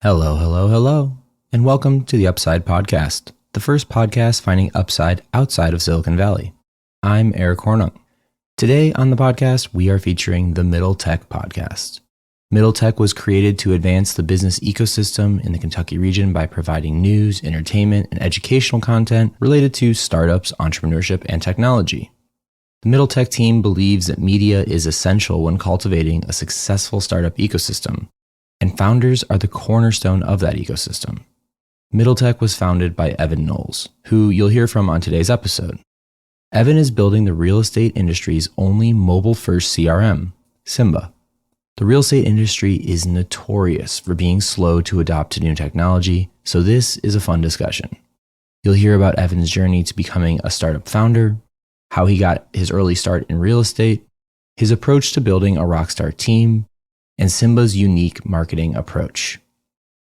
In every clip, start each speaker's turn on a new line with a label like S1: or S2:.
S1: Hello, hello, hello, and welcome to the Upside Podcast, the first podcast finding upside outside of Silicon Valley. I'm Eric Hornung. Today on the podcast, we are featuring the Middle Tech Podcast. Middle Tech was created to advance the business ecosystem in the Kentucky region by providing news, entertainment, and educational content related to startups, entrepreneurship, and technology. The Middle Tech team believes that media is essential when cultivating a successful startup ecosystem, and founders are the cornerstone of that ecosystem. Middle Tech was founded by Evan Knowles, who you'll hear from on today's episode. Evan is building the real estate industry's only mobile-first CRM, Symba. The real estate industry is notorious for being slow to adopt to new technology, so this is a fun discussion. You'll hear about Evan's journey to becoming a startup founder, how he got his early start in real estate, his approach to building a rockstar team, and Symba's unique marketing approach.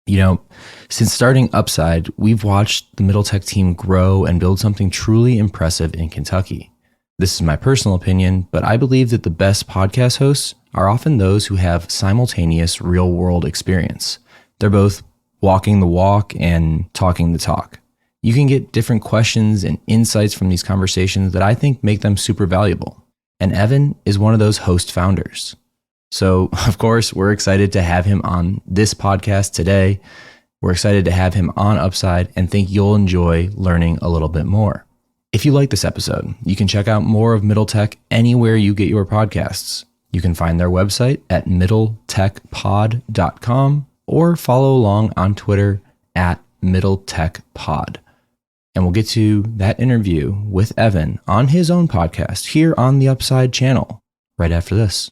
S1: You know, since starting Upside, we've watched the Middle Tech team grow and build something truly impressive in Kentucky. This is my personal opinion, but I believe that the best podcast hosts are often those who have simultaneous real-world experience. They're both walking the walk and talking the talk. You can get different questions and insights from these conversations that I think make them super valuable. And Evan is one of those host founders. So, of course, we're excited to have him on this podcast today. We're excited to have him on Upside and think you'll enjoy learning a little bit more. If you like this episode, you can check out more of Middle Tech anywhere you get your podcasts. You can find their website at middletechpod.com or follow along on Twitter at middletechpod. And we'll get to that interview with Evan on his own podcast here on the Upside channel right after this.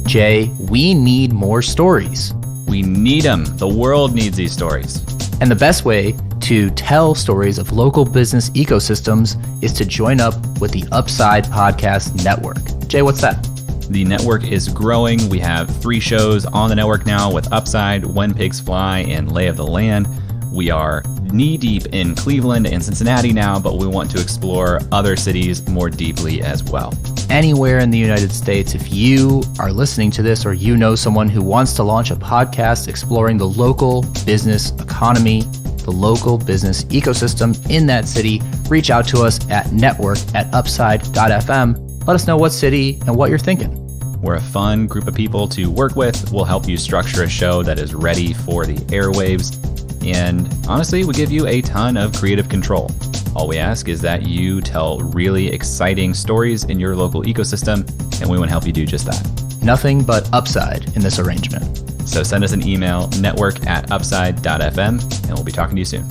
S1: Jay, we need more stories.
S2: We need them. The world needs these stories.
S1: And the best way to tell stories of local business ecosystems is to join up with the Upside Podcast Network. Jay, what's that?
S2: The network is growing. We have 3 shows on the network now with Upside, When Pigs Fly, and Lay of the Land. We are knee-deep in Cleveland and Cincinnati now, but we want to explore other cities more deeply as well.
S1: Anywhere in the United States, if you are listening to this or you know someone who wants to launch a podcast exploring the local business economy, the local business ecosystem in that city, reach out to us at network@upside.fm. Let us know what city and what you're thinking.
S2: We're a fun group of people to work with. We'll help you structure a show that is ready for the airwaves. And honestly, we give you a ton of creative control. All we ask is that you tell really exciting stories in your local ecosystem, and we want to help you do just that.
S1: Nothing but upside in this arrangement.
S2: So send us an email, network@upside.fm, and we'll be talking to you soon.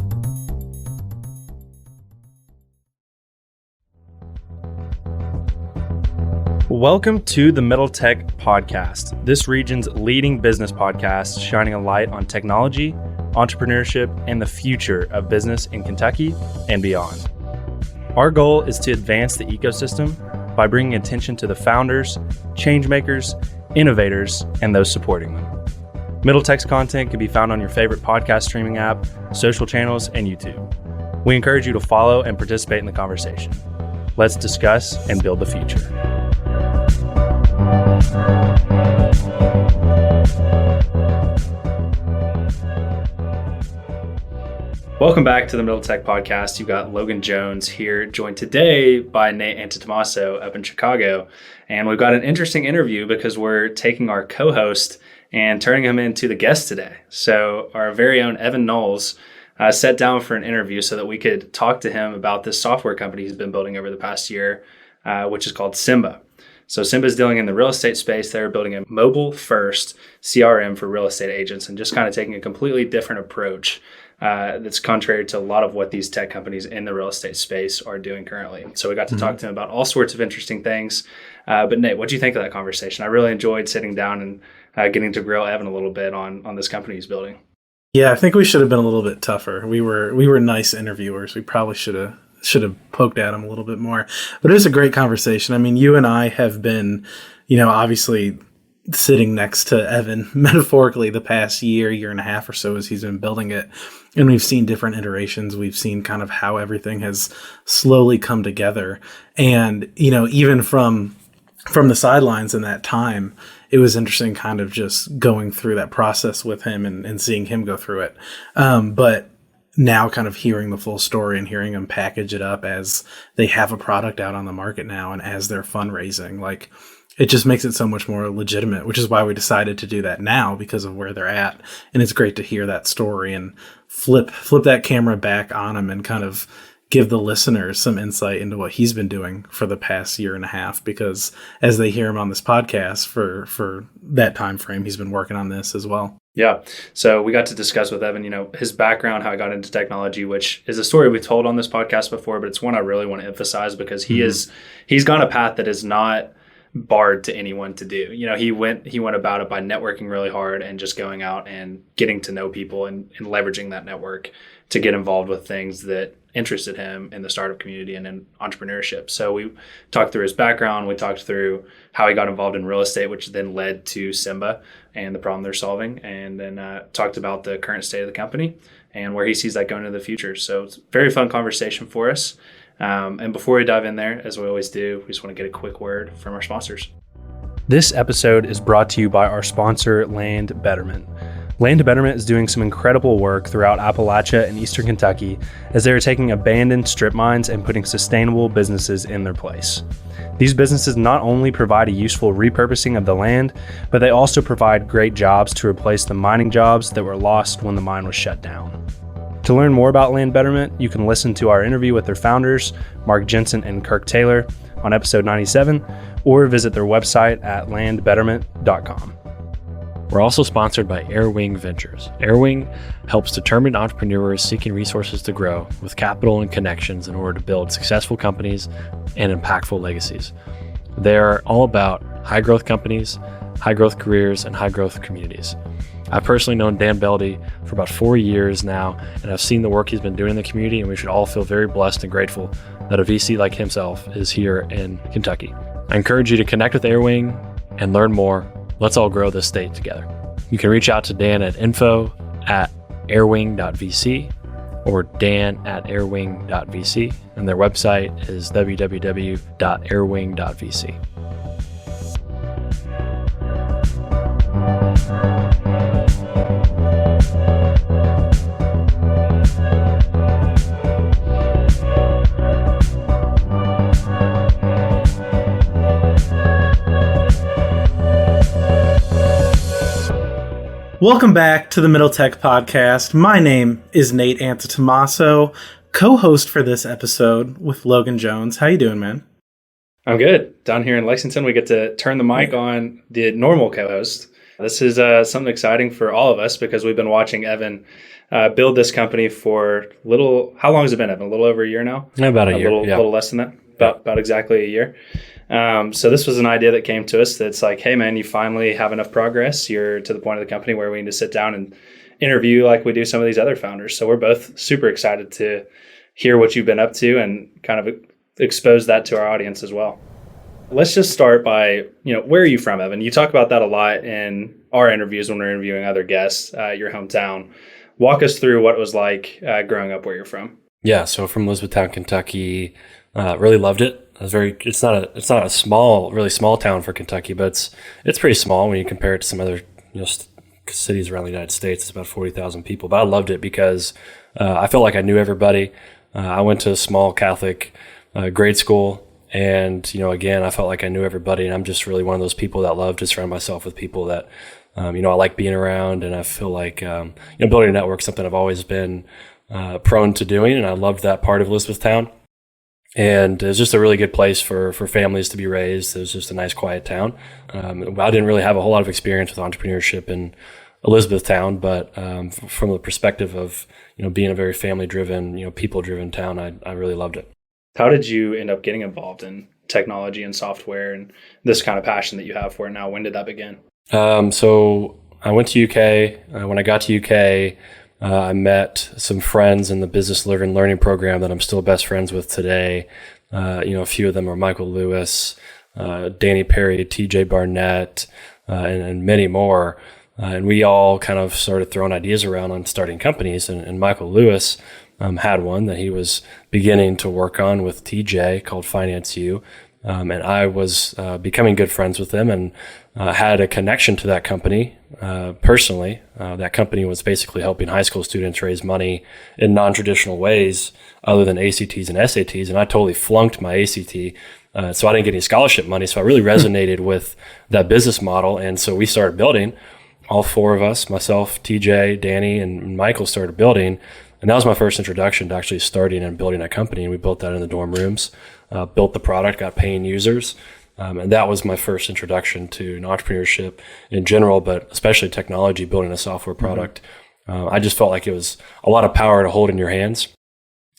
S3: Welcome to the Middle Tech Podcast, this region's leading business podcast shining a light on technology, entrepreneurship, and the future of business in Kentucky and beyond. Our goal is to advance the ecosystem by bringing attention to the founders, change makers, innovators, and those supporting them. Middle Tech's content can be found on your favorite podcast streaming app, social channels, and YouTube. We encourage you to follow and participate in the conversation. Let's discuss and build the future. Welcome back to the Middle Tech Podcast. You've got Logan Jones here, joined today by Nate Antetomaso up in Chicago. And we've got an interesting interview because we're taking our co-host and turning him into the guest today. So our very own Evan Knowles sat down for an interview so that we could talk to him about this software company he's been building over the past year, which is called Symba. So Symba is dealing in the real estate space. They're building a mobile-first CRM for real estate agents and just kind of taking a completely different approach that's contrary to a lot of what these tech companies in the real estate space are doing currently. So we got to talk to him about all sorts of interesting things. But Nate, what do you think of that conversation? I really enjoyed sitting down and getting to grill Evan a little bit on this company he's building.
S4: Yeah, I think we should have been a little bit tougher. We were nice interviewers. We probably should have poked at him a little bit more. But it was a great conversation. I mean, you and I have been, obviously sitting next to Evan metaphorically the past year and a half or so as he's been building it. And we've seen different iterations. We've seen kind of how everything has slowly come together. And, even from from the sidelines in that time, it was interesting kind of just going through that process with him and seeing him go through it. But now kind of hearing the full story and hearing them package it up as they have a product out on the market now and as they're fundraising, like it just makes it so much more legitimate, which is why we decided to do that now because of where they're at. And it's great to hear that story and flip that camera back on him and kind of give the listeners some insight into what he's been doing for the past year and a half, because as they hear him on this podcast for that time frame, he's been working on this as well.
S3: Yeah. So we got to discuss with Evan, his background, how he got into technology, which is a story we've told on this podcast before, but it's one I really want to emphasize because he's gone a path that is not barred to anyone to do. He went about it by networking really hard and just going out and getting to know people and leveraging that network to get involved with things that interested him in the startup community and in entrepreneurship. So we talked through his background. We talked through how he got involved in real estate, which then led to Symba and the problem they're solving. And then talked about the current state of the company and where he sees that going into the future. So it's a very fun conversation for us. And before we dive in there, as we always do, we just want to get a quick word from our sponsors. This episode is brought to you by our sponsor, Land Betterment. Land Betterment is doing some incredible work throughout Appalachia and Eastern Kentucky as they are taking abandoned strip mines and putting sustainable businesses in their place. These businesses not only provide a useful repurposing of the land, but they also provide great jobs to replace the mining jobs that were lost when the mine was shut down. To learn more about Land Betterment, you can listen to our interview with their founders, Mark Jensen and Kirk Taylor, on episode 97, or visit their website at landbetterment.com.
S5: We're also sponsored by Airwing Ventures. Airwing helps determined entrepreneurs seeking resources to grow with capital and connections in order to build successful companies and impactful legacies. They're all about high-growth companies, high-growth careers, and high-growth communities. I've personally known Dan Beldy for about 4 years now, and I've seen the work he's been doing in the community, and we should all feel very blessed and grateful that a VC like himself is here in Kentucky. I encourage you to connect with Airwing and learn more. Let's all grow this state together. You can reach out to Dan at info@airwing.vc or dan@airwing.vc, and their website is www.airwing.vc.
S4: Welcome back to the Middle Tech Podcast. My name is Nate Antetomaso, co-host for this episode with Logan Jones. How you doing, man?
S3: I'm good. Down here in Lexington, we get to turn the mic on the normal co-host. This is something exciting for all of us because we've been watching Evan build this company for how long has it been, Evan? A little over a year now?
S5: About a year,
S3: A little less than that? About exactly a year. So this was an idea that came to us that's like, hey, man, you finally have enough progress. You're to the point of the company where we need to sit down and interview like we do some of these other founders. So we're both super excited to hear what you've been up to and kind of expose that to our audience as well. Let's just start by, where are you from, Evan? You talk about that a lot in our interviews when we're interviewing other guests, your hometown. Walk us through what it was like growing up where you're from.
S5: Yeah, so from Elizabethtown, Kentucky, really loved it. It's not a really small town for Kentucky, but it's pretty small when you compare it to some other cities around the United States. It's about 40,000 people, but I loved it because I felt like I knew everybody. I went to a small Catholic grade school, and again, I felt like I knew everybody, and I'm just really one of those people that love to surround myself with people that I like being around, and I feel like building a network is something I've always been prone to doing, and I loved that part of Elizabethtown. And it was just a really good place for families to be raised. It was just a nice, quiet town. I didn't really have a whole lot of experience with entrepreneurship in Elizabethtown, but from the perspective of being a very family-driven, people-driven town, I really loved it.
S3: How did you end up getting involved in technology and software and this kind of passion that you have for it now? When did that begin?
S5: So I went to UK. When I got to UK, I met some friends in the business learning program that I'm still best friends with today. A few of them are Michael Lewis, Danny Perry, TJ Barnett, and many more. And we all kind of started throwing ideas around on starting companies. And Michael Lewis had one that he was beginning to work on with TJ called Finance U. And I was becoming good friends with them and had a connection to that company personally. That company was basically helping high school students raise money in non-traditional ways other than ACTs and SATs. And I totally flunked my ACT. So I didn't get any scholarship money. So I really resonated with that business model. And so we started building. All four of us, myself, TJ, Danny, and Michael, started building. And that was my first introduction to actually starting and building a company. And we built that in the dorm rooms, built the product, got paying users. And that was my first introduction to entrepreneurship in general, but especially technology, building a software product. I just felt like it was a lot of power to hold in your hands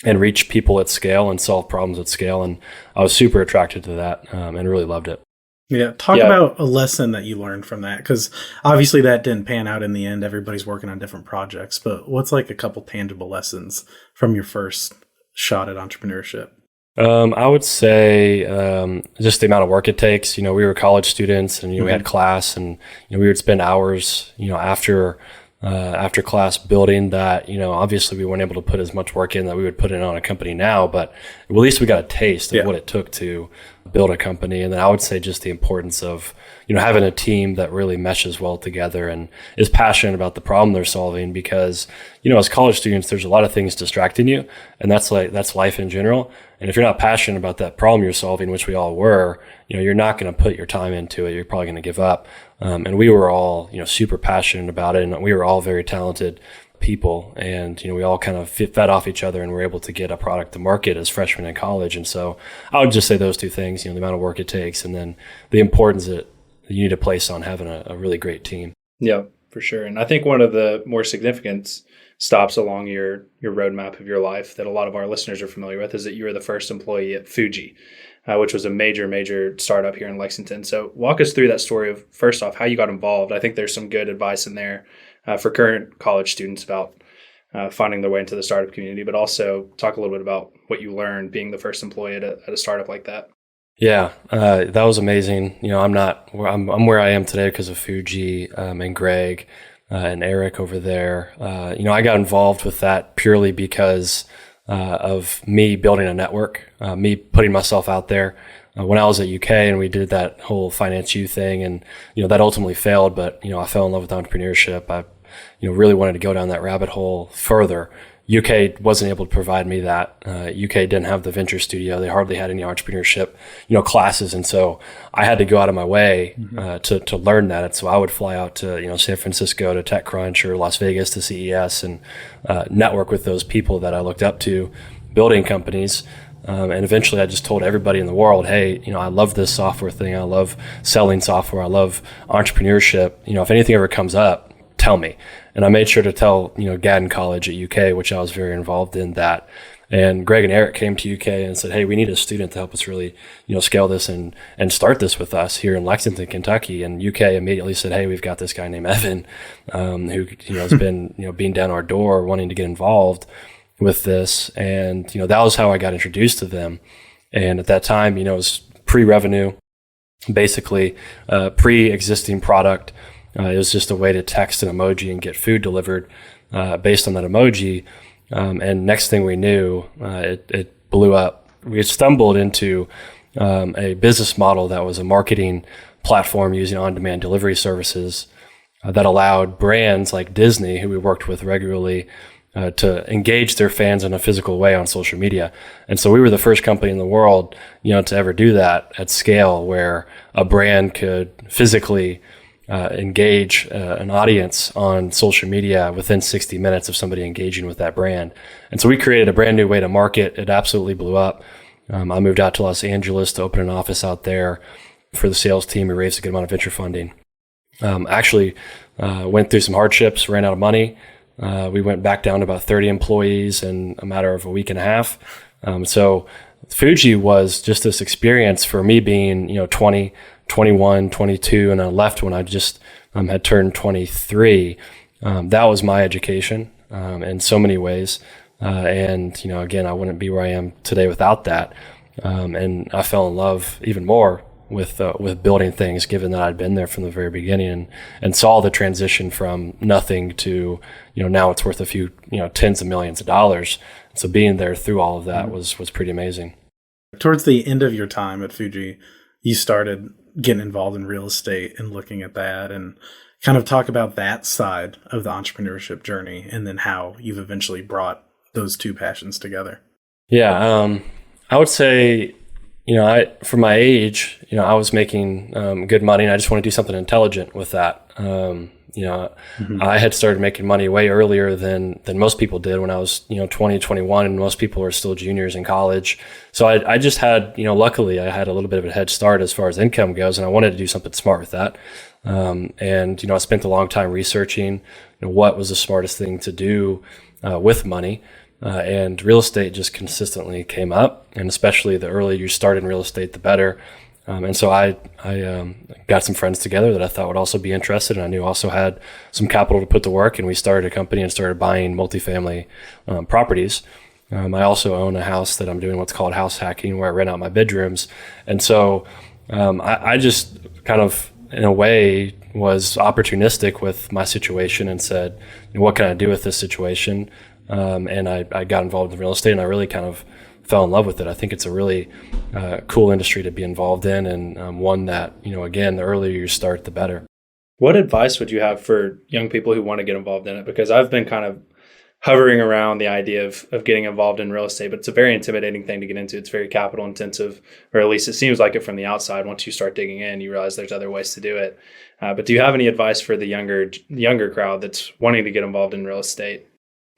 S5: and reach people at scale and solve problems at scale. And I was super attracted to that and really loved it.
S4: Yeah. Talk about a lesson that you learned from that, because obviously that didn't pan out in the end. Everybody's working on different projects, but what's like a couple tangible lessons from your first shot at entrepreneurship?
S5: I would say just the amount of work it takes. We were college students, and we had class, and we would spend hours, after class building that. Obviously we weren't able to put as much work in that we would put in on a company now, but at least we got a taste of what it took to build a company. And then I would say just the importance of having a team that really meshes well together and is passionate about the problem they're solving, because as college students there's a lot of things distracting you, and that's life in general. And if you're not passionate about that problem you're solving, which we all were, you're not going to put your time into it. You're probably going to give up. And we were all super passionate about it, and we were all very talented people, and we all kind of fed off each other, and were able to get a product to market as freshmen in college. And so I would just say those two things, the amount of work it takes, and then the importance that you need to place on having a really great team.
S3: Yeah, for sure. And I think one of the more significant stops along your roadmap of your life that a lot of our listeners are familiar with is that you were the first employee at Fuji, which was a major startup here in Lexington. So walk us through that story of, first off, how you got involved. I think there's some good advice in there for current college students about finding their way into the startup community, but also talk a little bit about what you learned being the first employee at a startup like that.
S5: Yeah, that was amazing. I'm where I am today because of Fuji and Greg and Eric over there. I got involved with that purely because of me building a network, me putting myself out there. When I was at UK and we did that whole Finance U thing, and that ultimately failed, but I fell in love with entrepreneurship. I really wanted to go down that rabbit hole further. UK wasn't able to provide me that. UK didn't have the venture studio. They hardly had any entrepreneurship, classes. And so I had to go out of my way to learn that. And so I would fly out to, San Francisco to TechCrunch or Las Vegas to CES and network with those people that I looked up to building companies. And eventually I just told everybody in the world, hey, I love this software thing. I love selling software. I love entrepreneurship. If anything ever comes up, tell me. And I made sure to tell, Gaddon College at UK, which I was very involved in that. And Greg and Eric came to UK and said, hey, we need a student to help us really, scale this and start this with us here in Lexington, Kentucky. And UK immediately said, hey, we've got this guy named Evan, who, has been, beating down our door, wanting to get involved with this. And, that was how I got introduced to them. And at that time, it was pre-revenue, basically pre-existing product. It was just a way to text an emoji and get food delivered based on that emoji. And next thing we knew, it blew up. We had stumbled into a business model that was a marketing platform using on-demand delivery services that allowed brands like Disney, who we worked with regularly, to engage their fans in a physical way on social media. And so we were the first company in the world, to ever do that at scale, where a brand could physically engage an audience on social media within 60 minutes of somebody engaging with that brand. And so we created a brand new way to market. It absolutely blew up. I moved out to Los Angeles to open an office out there for the sales team. We raised a good amount of venture funding. Actually went through some hardships, ran out of money. We went back down to about 30 employees in a matter of a week and a half. So Fuji was just this experience for me being, 20, 21, 22, and I left when I just had turned 23. That was my education in so many ways. And, again, I wouldn't be where I am today without that. And I fell in love even more with building things, given that I'd been there from the very beginning and saw the transition from nothing to, now it's worth a few, tens of millions of dollars. So being there through all of that was pretty amazing.
S4: Towards the end of your time at Fuji, you started getting involved in real estate and looking at that, and kind of talk about that side of the entrepreneurship journey, and then how you've eventually brought those two passions together.
S5: Yeah, I would say, for my age, I was making good money, and I just want to do something intelligent with that. I had started making money way earlier than most people did when I was, 20, 21, and most people were still juniors in college. So I just had, luckily I had a little bit of a head start as far as income goes, and I wanted to do something smart with that. I spent a long time researching, what was the smartest thing to do with money. And real estate just consistently came up, and especially the earlier you start in real estate, the better. And so I got some friends together that I thought would also be interested, and I knew also had some capital to put to work, and we started a company and started buying multifamily properties. I also own a house that I'm doing what's called house hacking, where I rent out my bedrooms. And so I just kind of, in a way, was opportunistic with my situation and said, what can I do with this situation? And I got involved in real estate, and I really kind of fell in love with it. I think it's a really cool industry to be involved in, and one that, again, the earlier you start, the better.
S3: What advice would you have for young people who want to get involved in it? Because I've been kind of hovering around the idea of getting involved in real estate, but it's a very intimidating thing to get into. It's very capital intensive, or at least it seems like it from the outside. Once you start digging in, you realize there's other ways to do it. But do you have any advice for the younger crowd that's wanting to get involved in real estate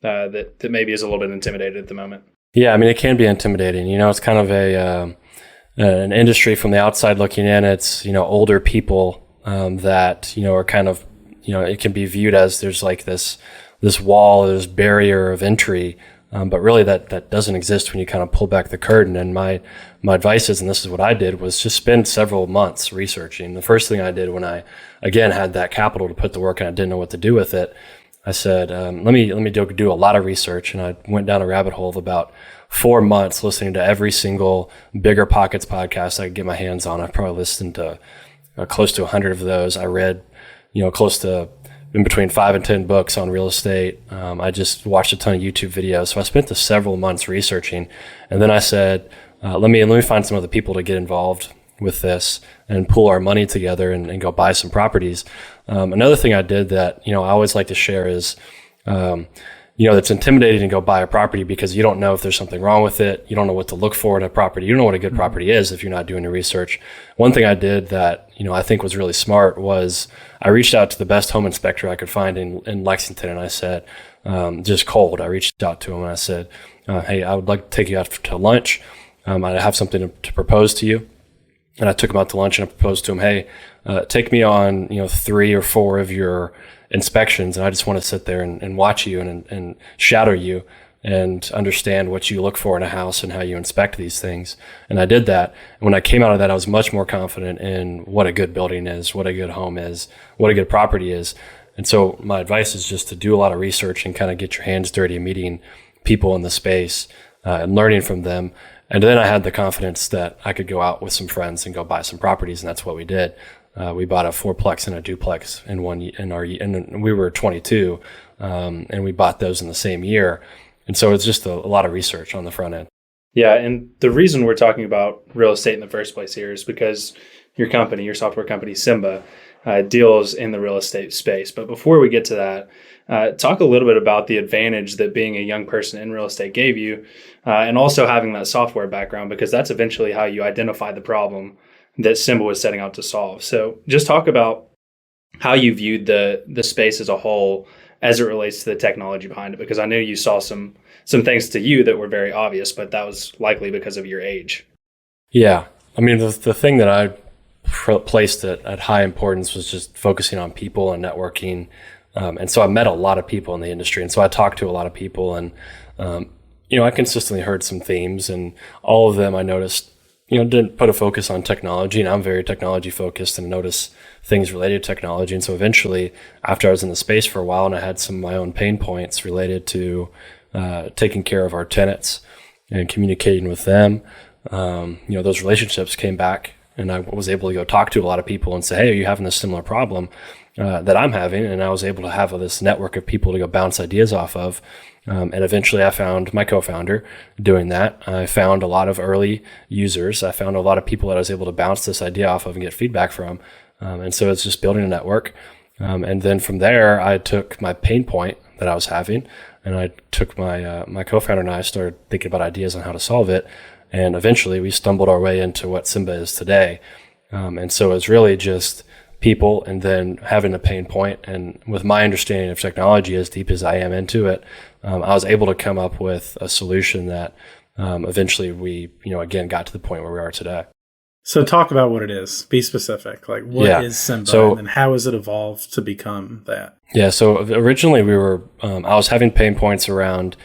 S3: that maybe is a little bit intimidated at the moment?
S5: Yeah, I mean, it can be intimidating. It's kind of an industry from the outside looking in. It's, older people that, are kind of, it can be viewed as there's like this wall, this barrier of entry. But really that doesn't exist when you kind of pull back the curtain. And my advice is, and this is what I did, was just spend several months researching. The first thing I did when I, again, had that capital to put to work and I didn't know what to do with it, I said, let me do a lot of research. And I went down a rabbit hole of about 4 months listening to every single Bigger Pockets podcast I could get my hands on. I probably listened to close to 100 of those. I read, close to in between 5 and 10 books on real estate. I just watched a ton of YouTube videos. So I spent the several months researching. And then I said, let me find some other people to get involved with this and pool our money together and go buy some properties. Another thing I did that, I always like to share is, it's intimidating to go buy a property because you don't know if there's something wrong with it. You don't know what to look for in a property. You don't know what a good property is if you're not doing your research. One thing I did that, I think was really smart was I reached out to the best home inspector I could find in Lexington. And I said, just cold, I reached out to him and I said, hey, I would like to take you out to lunch. I have something to propose to you. And I took him out to lunch and I proposed to him, hey, take me on, 3 or 4 of your inspections. And I just want to sit there and watch you and shadow you and understand what you look for in a house and how you inspect these things. And I did that. And when I came out of that, I was much more confident in what a good building is, what a good home is, what a good property is. And so my advice is just to do a lot of research and kind of get your hands dirty, meeting people in the space and learning from them. And then I had the confidence that I could go out with some friends and go buy some properties, and that's what we did. We bought a 4-plex and a duplex and we were 22, and we bought those in the same year. And so it's just a lot of research on the front end.
S3: Yeah, and the reason we're talking about real estate in the first place here is because your software company, Symba, deals in the real estate space. But before we get to that, talk a little bit about the advantage that being a young person in real estate gave you, and also having that software background, because that's eventually how you identify the problem that Symba was setting out to solve. So just talk about how you viewed the space as a whole as it relates to the technology behind it, because I know you saw some things to you that were very obvious, but that was likely because of your age.
S5: Yeah. I mean, the thing that I placed at high importance was just focusing on people and networking. And so I met a lot of people in the industry. And so I talked to a lot of people and, I consistently heard some themes, and all of them I noticed, didn't put a focus on technology. And I'm very technology focused and notice things related to technology. And so eventually, after I was in the space for a while and I had some of my own pain points related to taking care of our tenants and communicating with them, those relationships came back. And I was able to go talk to a lot of people and say, hey, are you having this similar problem? that I'm having, and I was able to have this network of people to go bounce ideas off of. And eventually I found my co-founder doing that. I found a lot of early users. I found a lot of people that I was able to bounce this idea off of and get feedback from. And so it's just building a network. And then from there, I took my pain point that I was having, and I took my co-founder and I started thinking about ideas on how to solve it. And eventually we stumbled our way into what Symba is today. And so it's really just people and then having a pain point. And with my understanding of technology, as deep as I am into it, I was able to come up with a solution that eventually we, again, got to the point where we are today.
S4: So talk about what it is. Be specific. Like, what is Symba, and how has it evolved to become that?
S5: Yeah. So originally I was having pain points around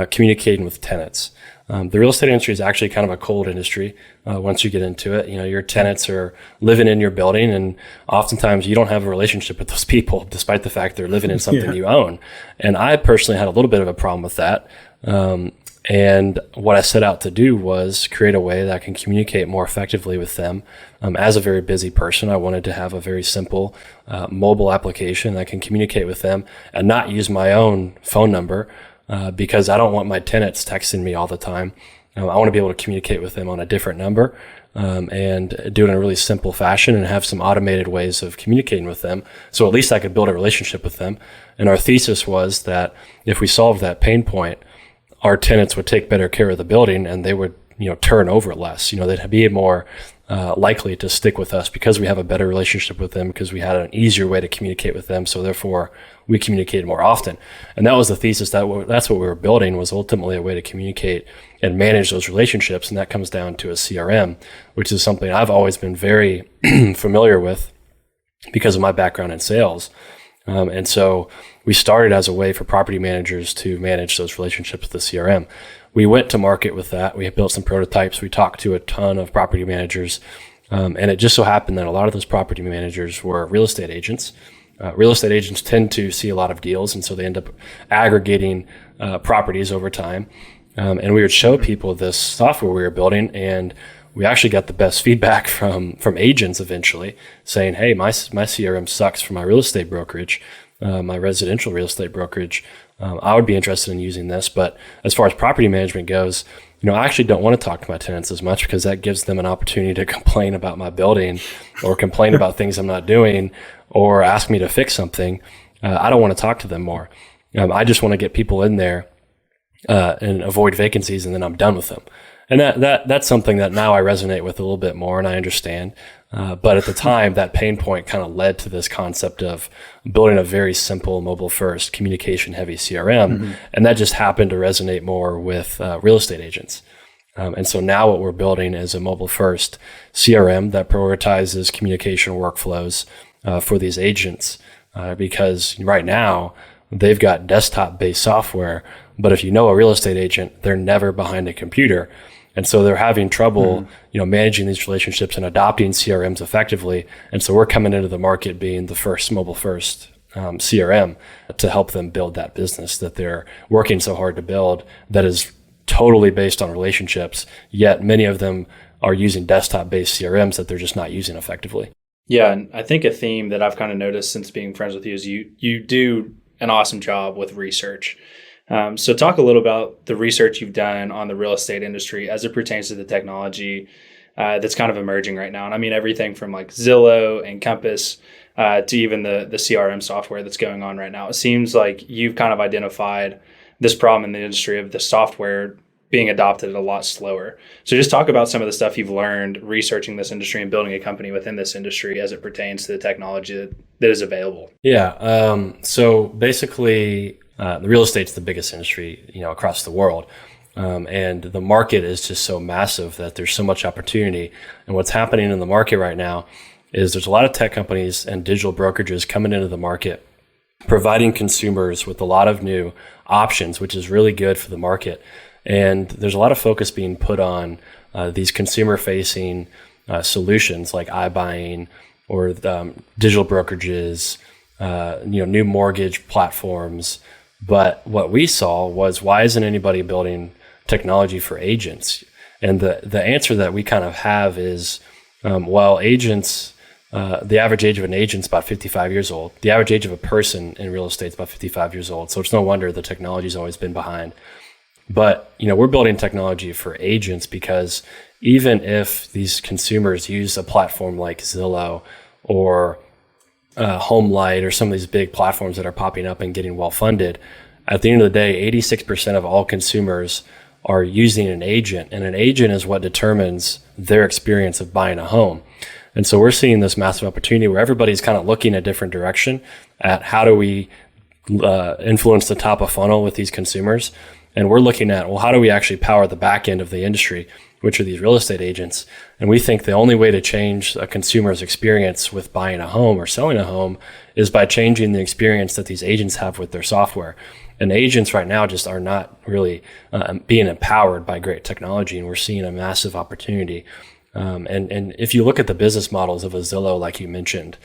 S5: communicating with tenants. The real estate industry is actually kind of a cold industry. Once you get into it, your tenants are living in your building, and oftentimes you don't have a relationship with those people, despite the fact they're living in something you own. And I personally had a little bit of a problem with that. And what I set out to do was create a way that I can communicate more effectively with them. As a very busy person, I wanted to have a very simple mobile application that can communicate with them and not use my own phone number because I don't want my tenants texting me all the time. I want to be able to communicate with them on a different number and do it in a really simple fashion and have some automated ways of communicating with them. So at least I could build a relationship with them. And our thesis was that if we solved that pain point, our tenants would take better care of the building and they would, turn over less. They'd be more likely to stick with us because we have a better relationship with them, because we had an easier way to communicate with them. So therefore, we communicated more often. And that was the thesis. That's what we were building, was ultimately a way to communicate and manage those relationships. And that comes down to a CRM, which is something I've always been very familiar with because of my background in sales. And so we started as a way for property managers to manage those relationships with the CRM. We went to market with that. We built some prototypes. We talked to a ton of property managers. And it just so happened that a lot of those property managers were real estate agents. Real estate agents tend to see a lot of deals, and so they end up aggregating properties over time. And we would show people this software we were building, and we actually got the best feedback from agents eventually, saying, "Hey, my CRM sucks for my real estate brokerage, my residential real estate brokerage. I would be interested in using this, but as far as property management goes, I actually don't want to talk to my tenants as much because that gives them an opportunity to complain about my building or complain about things I'm not doing or ask me to fix something. I don't want to talk to them more. I just want to get people in there and avoid vacancies, and then I'm done with them." And that's something that now I resonate with a little bit more and I understand. But at the time, that pain point kind of led to this concept of building a very simple mobile-first, communication-heavy CRM. Mm-hmm. And that just happened to resonate more with real estate agents. And so now what we're building is a mobile-first CRM that prioritizes communication workflows for these agents. Because right now, they've got desktop-based software, but if you know a real estate agent, they're never behind a computer. And so they're having trouble, managing these relationships and adopting CRMs effectively. And so we're coming into the market being the first mobile-first CRM to help them build that business that they're working so hard to build, that is totally based on relationships, yet many of them are using desktop-based CRMs that they're just not using effectively.
S3: Yeah, and I think a theme that I've kind of noticed since being friends with you is you do an awesome job with research. So talk a little about the research you've done on the real estate industry as it pertains to the technology that's kind of emerging right now. And I mean, everything from like Zillow and Compass to even the CRM software that's going on right now. It seems like you've kind of identified this problem in the industry of the software being adopted a lot slower. So just talk about some of the stuff you've learned researching this industry and building a company within this industry as it pertains to the technology that is available.
S5: Yeah. So basically, the real estate's the biggest industry, across the world. And the market is just so massive that there's so much opportunity. And what's happening in the market right now is there's a lot of tech companies and digital brokerages coming into the market, providing consumers with a lot of new options, which is really good for the market. And there's a lot of focus being put on these consumer-facing solutions like iBuying or digital brokerages, new mortgage platforms. But what we saw was, why isn't anybody building technology for agents? And the answer that we kind of have is, well, agents The average age of an agent is about 55 years old. The average age of a person in real estate is about 55 years old. So it's no wonder the technology's always been behind. But, we're building technology for agents because even if these consumers use a platform like Zillow or HomeLight or some of these big platforms that are popping up and getting well funded, at the end of the day, 86% of all consumers are using an agent, and an agent is what determines their experience of buying a home. And so we're seeing this massive opportunity where everybody's kind of looking a different direction at how do we influence the top of funnel with these consumers. And we're looking at, well, how do we actually power the back end of the industry, which are these real estate agents? And we think the only way to change a consumer's experience with buying a home or selling a home is by changing the experience that these agents have with their software. And agents right now just are not really being empowered by great technology, and we're seeing a massive opportunity. And if you look at the business models of a Zillow, like you mentioned,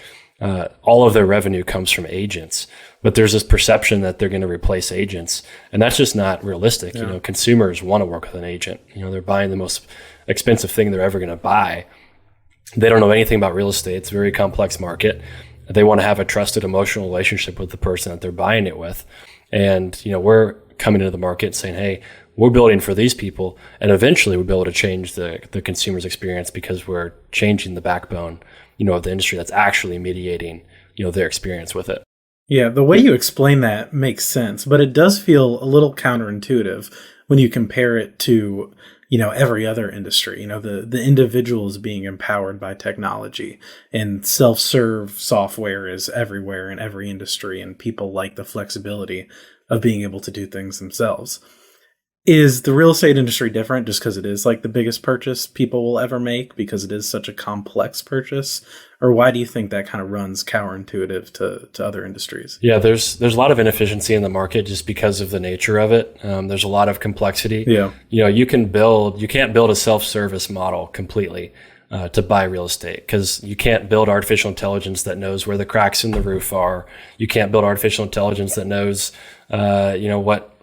S5: all of their revenue comes from agents, but there's this perception that they're going to replace agents, and that's just not realistic.
S4: Yeah.
S5: Consumers want to work with an agent. They're buying the most expensive thing they're ever going to buy. They don't know anything about real estate. It's a very complex market. They want to have a trusted emotional relationship with the person that they're buying it with. And, we're coming into the market saying, hey, we're building for these people, and eventually we'll be able to change the consumer's experience because we're changing the backbone, of the industry that's actually mediating, their experience with it.
S4: Yeah, the way you explain that makes sense, but it does feel a little counterintuitive when you compare it to, every other industry. The individual is being empowered by technology, and self-serve software is everywhere in every industry, and people like the flexibility of being able to do things themselves. Is the real estate industry different just because it is like the biggest purchase people will ever make because it is such a complex purchase? Or why do you think that kind of runs counterintuitive to other industries?
S5: Yeah, there's a lot of inefficiency in the market just because of the nature of it. There's a lot of complexity.
S4: Yeah.
S5: You can't build a self-service model completely to buy real estate because you can't build artificial intelligence that knows where the cracks in the roof are. You can't build artificial intelligence that knows,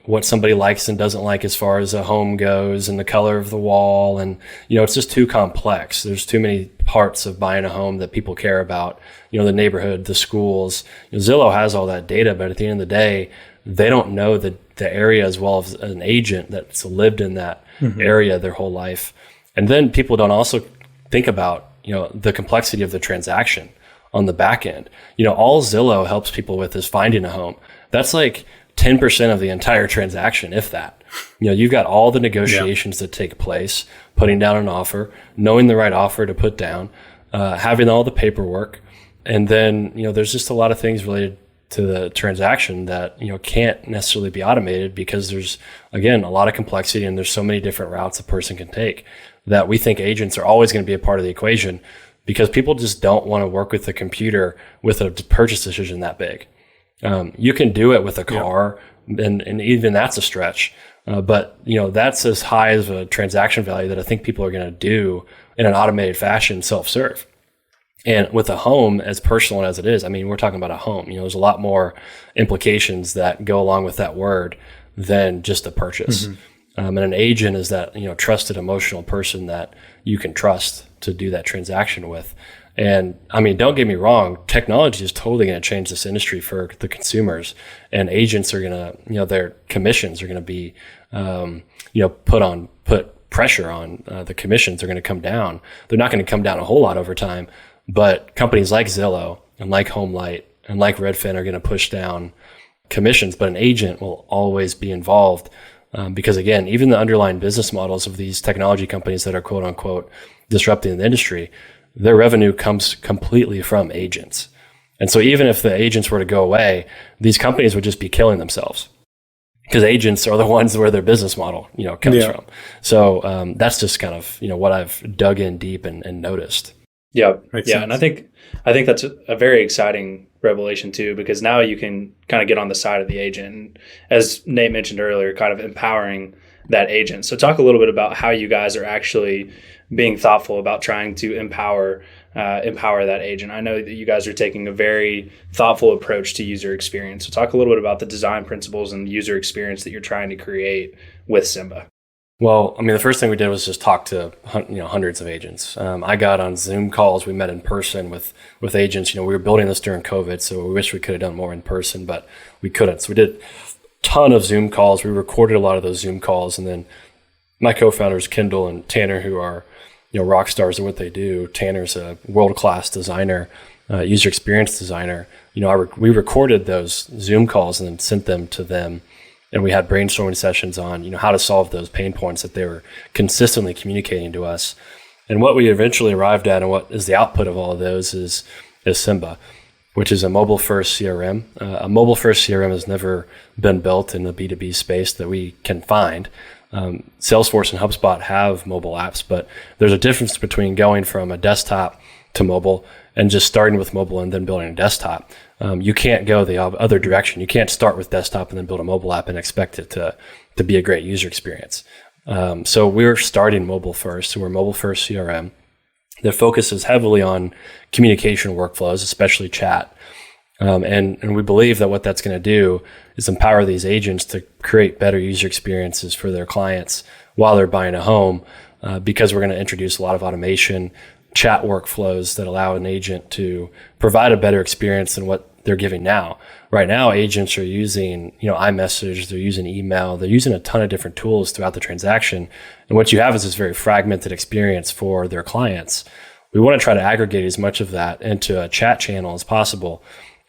S5: what somebody likes and doesn't like as far as a home goes and the color of the wall. And, it's just too complex. There's too many parts of buying a home that people care about, the neighborhood, the schools. Zillow has all that data, but at the end of the day, they don't know the area as well as an agent that's lived in that area their whole life. And then people don't also think about, the complexity of the transaction on the back end. All Zillow helps people with is finding a home. That's like 10% of the entire transaction, if that. You've got all the negotiations that take place, putting down an offer, knowing the right offer to put down, having all the paperwork. And then, there's just a lot of things related to the transaction that, can't necessarily be automated because there's, again, a lot of complexity and there's so many different routes a person can take that we think agents are always going to be a part of the equation because people just don't want to work with the computer with a purchase decision that big. You can do it with a car, and even that's a stretch. But that's as high as a transaction value that I think people are going to do in an automated fashion, self-serve. And with a home, as personal as it is, we're talking about a home. There's a lot more implications that go along with that word than just a purchase. And an agent is that trusted emotional person that you can trust to do that transaction with. And don't get me wrong, technology is totally going to change this industry for the consumers, and agents are going to, their commissions are going to be, put pressure on, the commissions are going to come down. They're not going to come down a whole lot over time, but companies like Zillow and like HomeLight and like Redfin are going to push down commissions, but an agent will always be involved. Because again, even the underlying business models of these technology companies that are quote unquote disrupting the industry, their revenue comes completely from agents. And so even if the agents were to go away, these companies would just be killing themselves because agents are the ones where their business model, comes from. So that's just kind of, what I've dug in deep and noticed.
S3: Yeah.
S4: Makes
S3: yeah.
S4: sense.
S3: And I think that's a very exciting revelation too, because now you can kind of get on the side of the agent. And as Nate mentioned earlier, kind of empowering that agent. So talk a little bit about how you guys are actually being thoughtful about trying to empower that agent. I know that you guys are taking a very thoughtful approach to user experience. So talk a little bit about the design principles and user experience that you're trying to create with Symba.
S5: Well, I mean, the first thing we did was just talk to hundreds of agents. I got on Zoom calls. We met in person with agents. We were building this during COVID, so we wish we could have done more in person, but we couldn't. So we did a ton of Zoom calls. We recorded a lot of those Zoom calls, and then my co-founders, Kendall and Tanner, who are rock stars at what they do. Tanner's a world-class designer, user experience designer. We recorded those Zoom calls and then sent them to them. And we had brainstorming sessions on, how to solve those pain points that they were consistently communicating to us. And what we eventually arrived at and what is the output of all of those is Symba, which is a mobile-first CRM. A mobile-first CRM has never been built in the B2B space that we can find. Salesforce and HubSpot have mobile apps, but there's a difference between going from a desktop to mobile and just starting with mobile and then building a desktop. You can't go the other direction. You can't start with desktop and then build a mobile app and expect it to be a great user experience. So we're starting mobile first. So we're mobile first CRM that focuses heavily on communication workflows, especially chat. And we believe that what that's going to do is empower these agents to create better user experiences for their clients while they're buying a home, because we're going to introduce a lot of automation, chat workflows that allow an agent to provide a better experience than what they're giving now. Right now, agents are using, iMessage, they're using email, they're using a ton of different tools throughout the transaction. And what you have is this very fragmented experience for their clients. We want to try to aggregate as much of that into a chat channel as possible.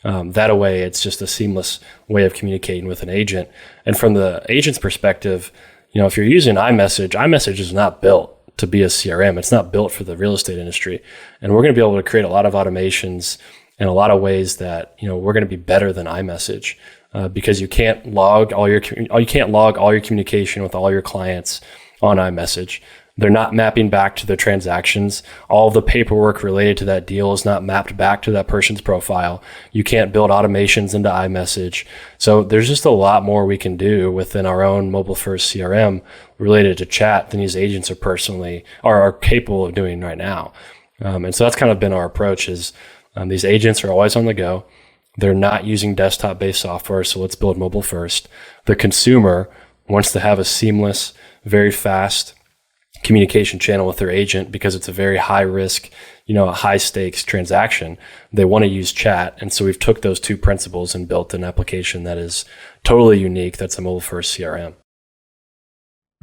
S5: That way, it's just a seamless way of communicating with an agent. And from the agent's perspective, if you're using iMessage is not built to be a CRM. It's not built for the real estate industry. And we're going to be able to create a lot of automations in a lot of ways that, we're going to be better than iMessage, because you can't log all your communication with all your clients on iMessage. They're not mapping back to the transactions. All of the paperwork related to that deal is not mapped back to that person's profile. You can't build automations into iMessage. So there's just a lot more we can do within our own mobile first CRM related to chat than these agents are capable of doing right now. And so that's kind of been our approach is these agents are always on the go. They're not using desktop-based software, so let's build mobile first. The consumer wants to have a seamless, very fast communication channel with their agent because it's a very high risk, a high stakes transaction. They want to use chat. And so we've took those two principles and built an application that is totally unique. That's a mobile first CRM.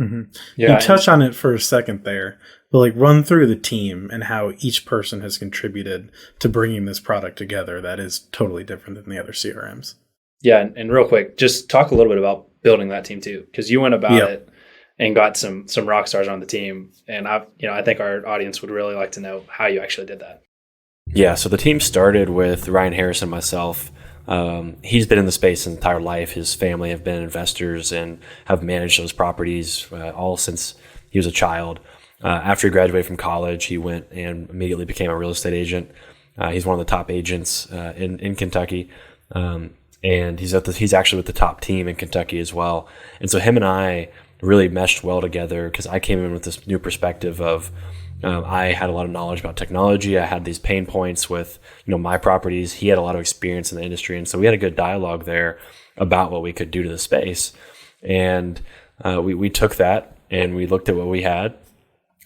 S4: Mm-hmm. Yeah, you touch on it for a second there, but run through the team and how each person has contributed to bringing this product together. That is totally different than the other CRMs.
S3: Yeah. And real quick, just talk a little bit about building that team too, because you went about it and got some rock stars on the team. And I think our audience would really like to know how you actually did that.
S6: Yeah, so the team started with Ryan Harris and myself. He's been in the space his entire life. His family have been investors and have managed those properties all since he was a child. After he graduated from college, he went and immediately became a real estate agent. He's one of the top agents in Kentucky. And he's actually with the top team in Kentucky as well. And so him and I really meshed well together because I came in with this new perspective of I had a lot of knowledge about technology. I had these pain points with my properties. He had a lot of experience in the industry, and so we had a good dialogue there about what we could do to the space. And we took that and we looked at what we had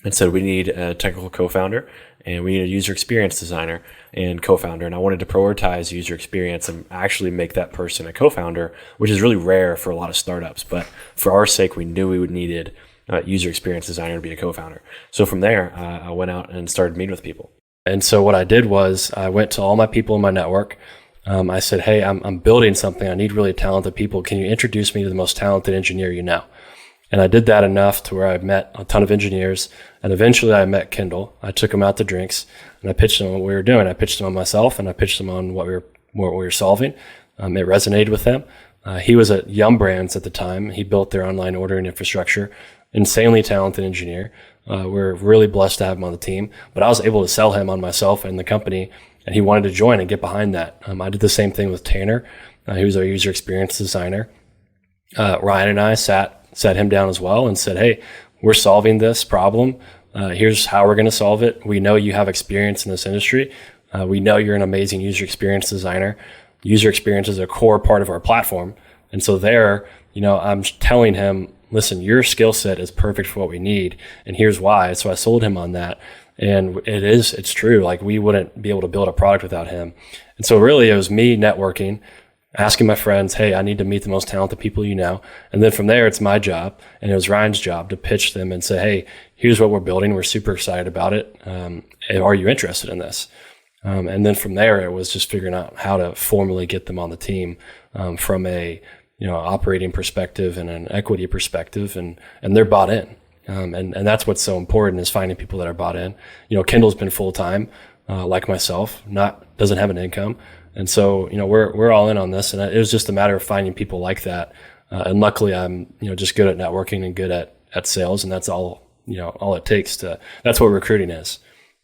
S6: and said we need a technical co-founder and we need a user experience designer and co-founder. And I wanted to prioritize user experience and actually make that person a co-founder, which is really rare for a lot of startups. But for our sake, we knew we needed a user experience designer to be a co-founder. So from there, I went out and started meeting with people. And so what I did was I went to all my people in my network. I said, hey, I'm building something. I need really talented people. Can you introduce me to the most talented engineer you know? And I did that enough to where I met a ton of engineers. And eventually I met Kendall. I took him out to drinks and I pitched him on what we were doing. I pitched him on myself and I pitched him on what we were solving. It resonated with him. He was at Yum Brands at the time. He built their online ordering infrastructure. Insanely talented engineer. We're really blessed to have him on the team. But I was able to sell him on myself and the company, and he wanted to join and get behind that. I did the same thing with Tanner, who's our user experience designer. Ryan and I sat him down as well and said, hey, we're solving this problem. Here's how we're going to solve it. We know you have experience in this industry. We know you're an amazing user experience designer. User experience is a core part of our platform. And so there, I'm telling him
S5: listen, your skill set is perfect for what we need, and here's why. So I sold him on that. And it's true. Like, we wouldn't be able to build a product without him. And so really it was me networking, asking my friends, hey, I need to meet the most talented people you know. And then from there, it's my job, and it was Ryan's job to pitch them and say, hey, here's what we're building. We're super excited about it. Are you interested in this? And then from there, it was just figuring out how to formally get them on the team from a operating perspective and an equity perspective, and they're bought in. And that's what's so important, is finding people that are bought in. Kendall's been full time, like myself, doesn't have an income. And so, we're all in on this, and it was just a matter of finding people like that. And luckily I'm, just good at networking and good at sales, and that's all it takes that's what recruiting is.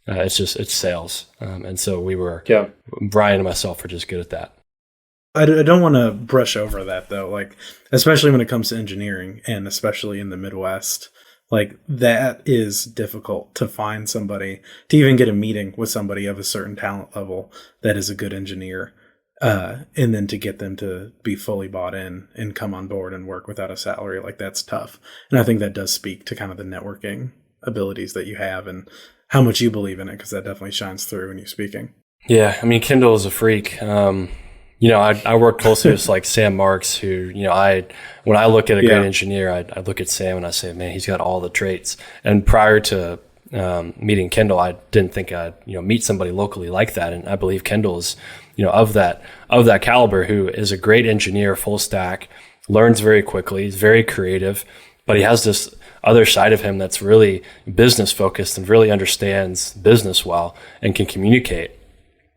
S5: It's sales. And so Brian and myself are just good at that.
S4: I don't want to brush over that though. Like, especially when it comes to engineering, and especially in the Midwest, like, that is difficult to find somebody, to even get a meeting with somebody of a certain talent level that is a good engineer, and then to get them to be fully bought in and come on board and work without a salary. Like, that's tough. And I think that does speak to kind of the networking abilities that you have and how much you believe in it, because that definitely shines through when you're speaking.
S5: Yeah, I mean, Kendall is a freak. I work closely with like Sam Marks, who, when I look at a great engineer, I look at Sam and I say, man, he's got all the traits. And prior to meeting Kendall, I didn't think I'd, meet somebody locally like that. And I believe Kendall is, of that caliber, who is a great engineer, full stack, learns very quickly, he's very creative, but he has this other side of him that's really business focused and really understands business well and can communicate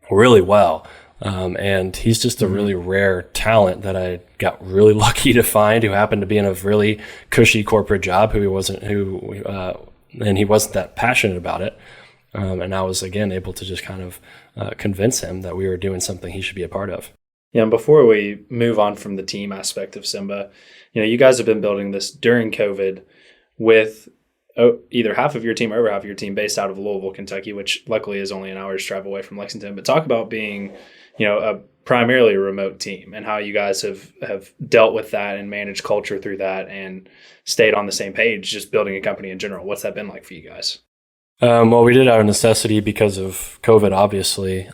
S5: really well. And he's just a really rare talent that I got really lucky to find, who happened to be in a really cushy corporate job, and he wasn't that passionate about it. And I was, again, able to just kind of convince him that we were doing something he should be a part of.
S3: Yeah, and before we move on from the team aspect of Symba, you guys have been building this during COVID with either half of your team or over half of your team based out of Louisville, Kentucky, which luckily is only an hour's drive away from Lexington. But talk about being, a primarily remote team, and how you guys have dealt with that and managed culture through that and stayed on the same page, just building a company in general. What's that been like for you guys?
S5: Well, we did out of necessity because of COVID, obviously.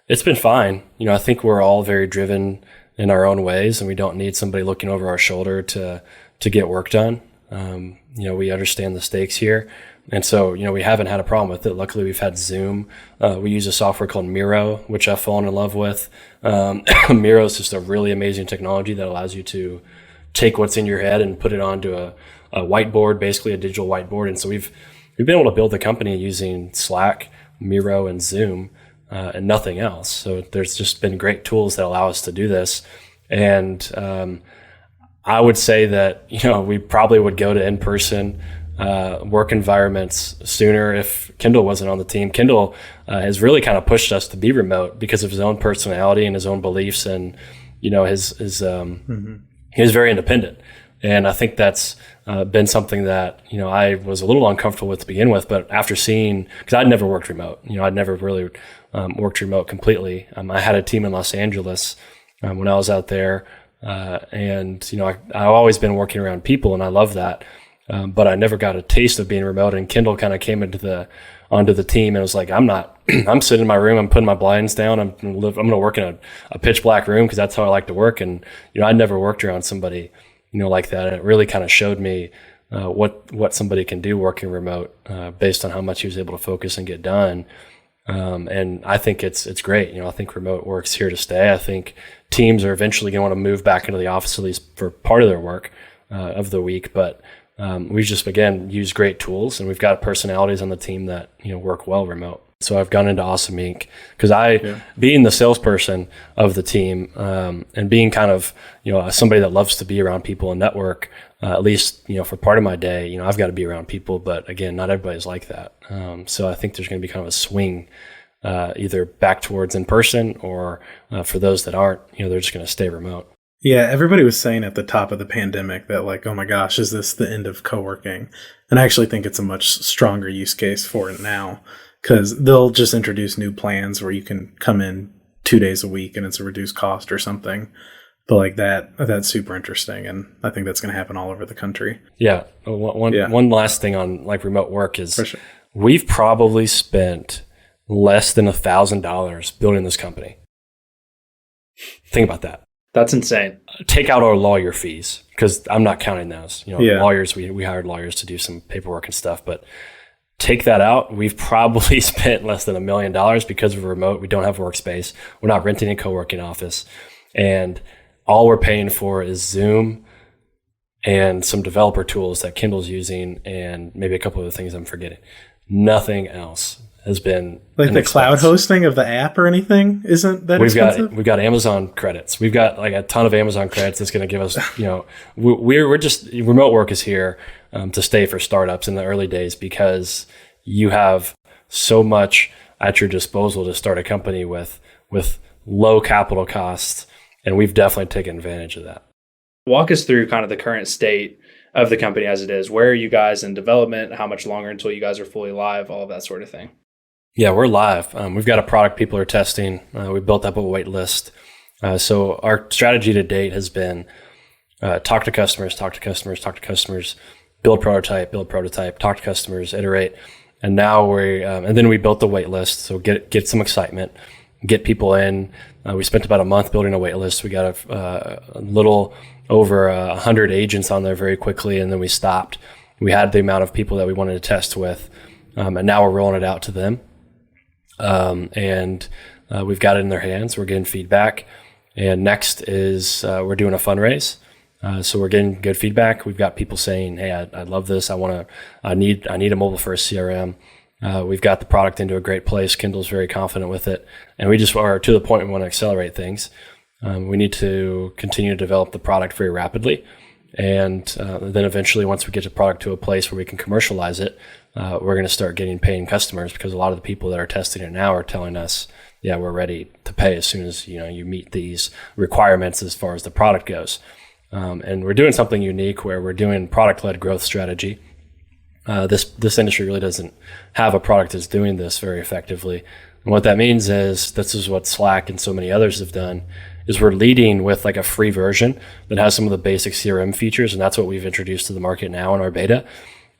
S5: It's been fine. I think we're all very driven in our own ways, and we don't need somebody looking over our shoulder to get work done. We understand the stakes here. And so, we haven't had a problem with it. Luckily, we've had Zoom. We use a software called Miro, which I've fallen in love with. Miro is just a really amazing technology that allows you to take what's in your head and put it onto a whiteboard, basically a digital whiteboard. And so we've been able to build the company using Slack, Miro, and Zoom, and nothing else. So there's just been great tools that allow us to do this. And I would say that, we probably would go to in-person work environments sooner if Kendall wasn't on the team. Kendall has really kind of pushed us to be remote because of his own personality and his own beliefs, and his he's very independent. And I think that's been something that I was a little uncomfortable with to begin with, but after seeing, because I'd never worked remote, I'd never really worked remote completely. I had a team in Los Angeles when I was out there, and I've always been working around people, and I love that. But I never got a taste of being remote, and Kendall kind of came onto the team and was like, I'm sitting in my room, I'm putting my blinds down, I'm going to work in a pitch black room because that's how I like to work. And, I'd never worked around somebody, like that. And it really kind of showed me, what somebody can do working remote, based on how much he was able to focus and get done. And I think it's great. I think remote work's here to stay. I think teams are eventually going to want to move back into the office, at least for part of their work, of the week. But we've just, again, used great tools, and we've got personalities on the team that, work well remote. So I've gone into Awesome Inc. because being the salesperson of the team, and being kind of, somebody that loves to be around people and network, at least, for part of my day, I've got to be around people, but again, not everybody's like that. So I think there's going to be kind of a swing, either back towards in person, or for those that aren't, they're just going to stay remote.
S4: Yeah, everybody was saying at the top of the pandemic that, like, oh my gosh, is this the end of co-working? And I actually think it's a much stronger use case for it now, because they'll just introduce new plans where you can come in 2 days a week and it's a reduced cost or something. But like that's super interesting, and I think that's going to happen all over the country.
S5: Yeah. One last thing on like remote work is
S4: For sure.
S5: we've probably spent less than $1,000 building this company. Think about that.
S3: That's insane.
S5: Take out our lawyer fees, because I'm not counting those.
S4: Yeah.
S5: Lawyers, we hired lawyers to do some paperwork and stuff, but take that out. We've probably spent less than $1 million because we're remote. We don't have workspace. We're not renting a co-working office. And all we're paying for is Zoom and some developer tools that Kindle's using, and maybe a couple of other things I'm forgetting. Nothing else has been
S4: like the cloud hosting of the app or anything isn't that expensive?
S5: We've got Amazon credits. We've got like a ton of Amazon credits that's going to give us, we're just, remote work is here to stay for startups in the early days, because you have so much at your disposal to start a company with low capital costs. And we've definitely taken advantage of that.
S3: Walk us through kind of the current state of the company as it is. Where are you guys in development? How much longer until you guys are fully live? All of that sort of thing.
S5: Yeah, we're live. We've got a product people are testing. We built up a wait list. So our strategy to date has been talk to customers, build prototype, talk to customers, iterate. And now and then we built the wait list. So get some excitement, get people in. We spent about a month building a wait list. We got a little over 100 agents on there very quickly, and then we stopped. We had the amount of people that we wanted to test with, and now we're rolling it out to them. And we've got it in their hands. We're getting feedback. And next is we're doing a fundraise. So we're getting good feedback. We've got people saying, "Hey, I love this. I need a mobile first CRM." We've got the product into a great place. Kindle's very confident with it. And we just are to the point we want to accelerate things. We need to continue to develop the product very rapidly. And then eventually, once we get the product to a place where we can commercialize it, we're going to start getting paying customers, because a lot of the people that are testing it now are telling us, yeah, we're ready to pay as soon as you meet these requirements as far as the product goes. And we're doing something unique where we're doing product-led growth strategy. This industry really doesn't have a product that's doing this very effectively. And what that means is, this is what Slack and so many others have done, is we're leading with like a free version that has some of the basic CRM features, and that's what we've introduced to the market now in our beta.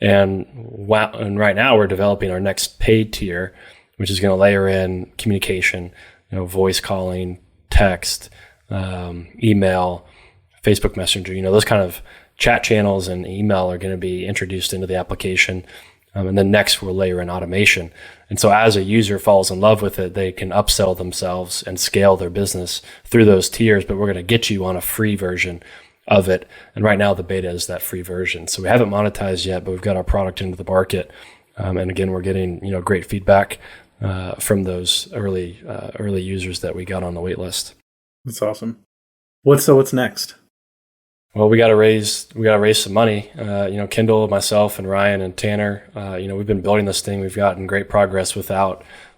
S5: And right now we're developing our next paid tier, which is going to layer in communication, voice calling, text, email, Facebook Messenger, those kind of chat channels and email are going to be introduced into the application. And then next we'll layer in automation. And so as a user falls in love with it, they can upsell themselves and scale their business through those tiers, but we're going to get you on a free version of it. And right now the beta is that free version. So we haven't monetized yet, but we've got our product into the market. And again, we're getting, great feedback from those early users that we got on the wait list.
S4: That's awesome. What's next?
S5: Well, we got to raise some money. Kendall, myself, and Ryan and Tanner. We've been building this thing. We've gotten great progress by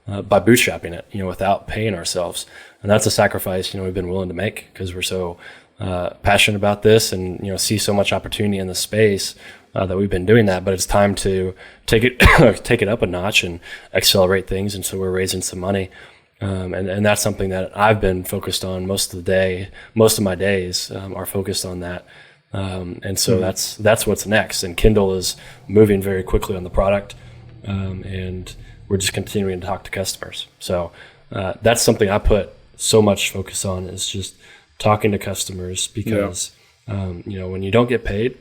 S5: bootstrapping it. Without paying ourselves, and that's a sacrifice. We've been willing to make, because we're so passionate about this, and see so much opportunity in the space that we've been doing that. But it's time to take it up a notch and accelerate things. And so we're raising some money. And that's something that I've been focused on most of my days are focused on that. And so that's what's next. And Kindle is moving very quickly on the product. And we're just continuing to talk to customers. So that's something I put so much focus on, is just talking to customers, because, when you don't get paid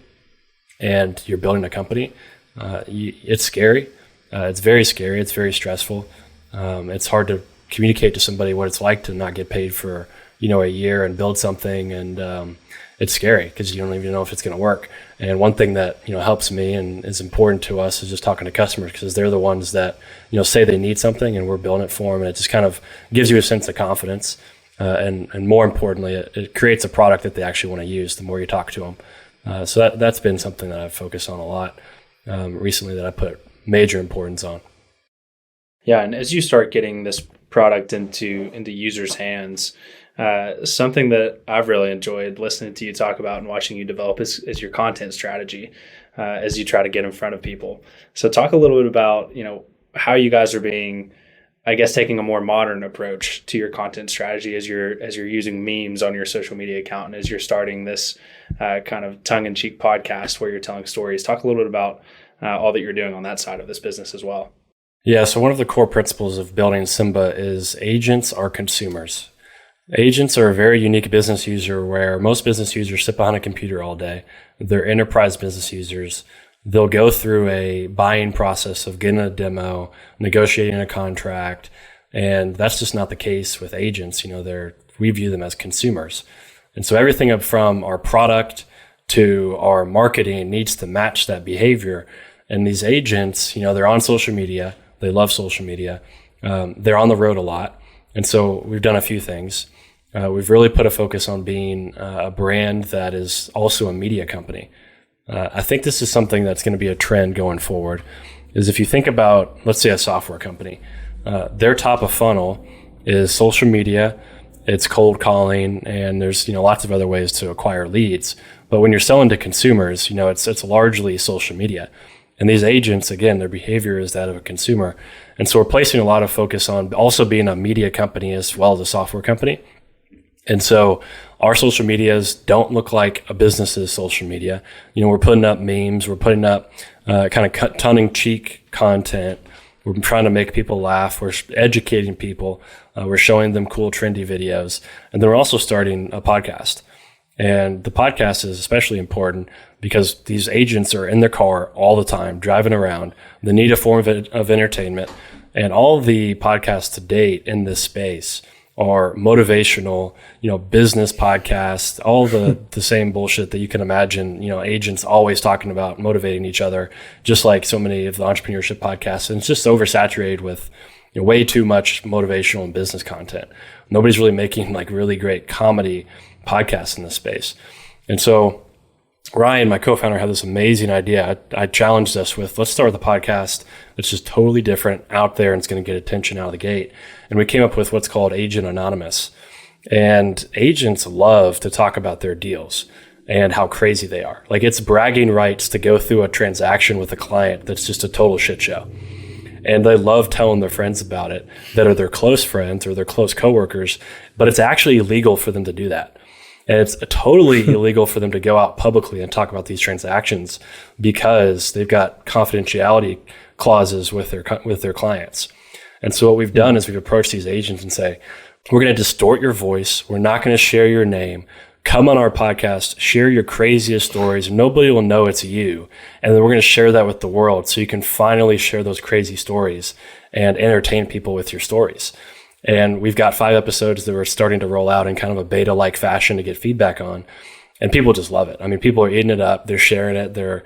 S5: and you're building a company, it's scary. It's very scary. It's very stressful. It's hard to communicate to somebody what it's like to not get paid for, a year and build something. And it's scary, because you don't even know if it's going to work. And one thing that, helps me and is important to us is just talking to customers, because they're the ones that, say they need something and we're building it for them. And it just kind of gives you a sense of confidence. And more importantly, it creates a product that they actually want to use the more you talk to them. So that's been something that I've focused on a lot recently, that I put major importance on.
S3: Yeah. And as you start getting this product into users' hands, something that I've really enjoyed listening to you talk about and watching you develop is your content strategy as you try to get in front of people. So talk a little bit about, how you guys are being I guess, taking a more modern approach to your content strategy as you're using memes on your social media account and as you're starting this kind of tongue-in-cheek podcast where you're telling stories. Talk a little bit about all that you're doing on that side of this business as well.
S5: Yeah, so one of the core principles of building Symba is agents are consumers. Agents are a very unique business user where most business users sit behind a computer all day. They're enterprise business users. They'll go through a buying process of getting a demo, negotiating a contract, and that's just not the case with agents. We view them as consumers. And so everything up from our product to our marketing needs to match that behavior. And these agents, they're on social media. They love social media. They're on the road a lot. And so we've done a few things. We've really put a focus on being a brand that is also a media company. I think this is something that's going to be a trend going forward, is if you think about, let's say, a software company, their top of funnel is social media, it's cold calling, and there's lots of other ways to acquire leads. But when you're selling to consumers, it's largely social media. And these agents, again, their behavior is that of a consumer. And so we're placing a lot of focus on also being a media company as well as a software company. And so our social medias don't look like a business's social media. We're putting up memes, we're putting up kind of tongue-in-cheek content. We're trying to make people laugh. We're educating people. We're showing them cool, trendy videos. And then we're also starting a podcast. And the podcast is especially important because these agents are in their car all the time, driving around. They need a form of entertainment. And all the podcasts to date in this space are motivational, business podcasts, all the same bullshit that you can imagine, agents always talking about motivating each other, just like so many of the entrepreneurship podcasts. And it's just oversaturated with way too much motivational and business content. Nobody's really making really great comedy podcasts in this space. And so Ryan, my co-founder, had this amazing idea. I challenged us with, let's start with a podcast that's just totally different, out there, and it's going to get attention out of the gate. And we came up with what's called Agent Anonymous. And agents love to talk about their deals and how crazy they are. It's bragging rights to go through a transaction with a client that's just a total shit show. And they love telling their friends about it that are their close friends or their close coworkers, but it's actually illegal for them to do that. And it's totally illegal for them to go out publicly and talk about these transactions because they've got confidentiality clauses with their clients. And so what we've done is we've approached these agents and say, we're going to distort your voice. We're not going to share your name. Come on our podcast, share your craziest stories. Nobody will know it's you. And then we're going to share that with the world so you can finally share those crazy stories and entertain people with your stories. And we've got 5 episodes that we're starting to roll out in kind of a beta-like fashion to get feedback on. And people just love it. I mean, people are eating it up. They're sharing it. They're,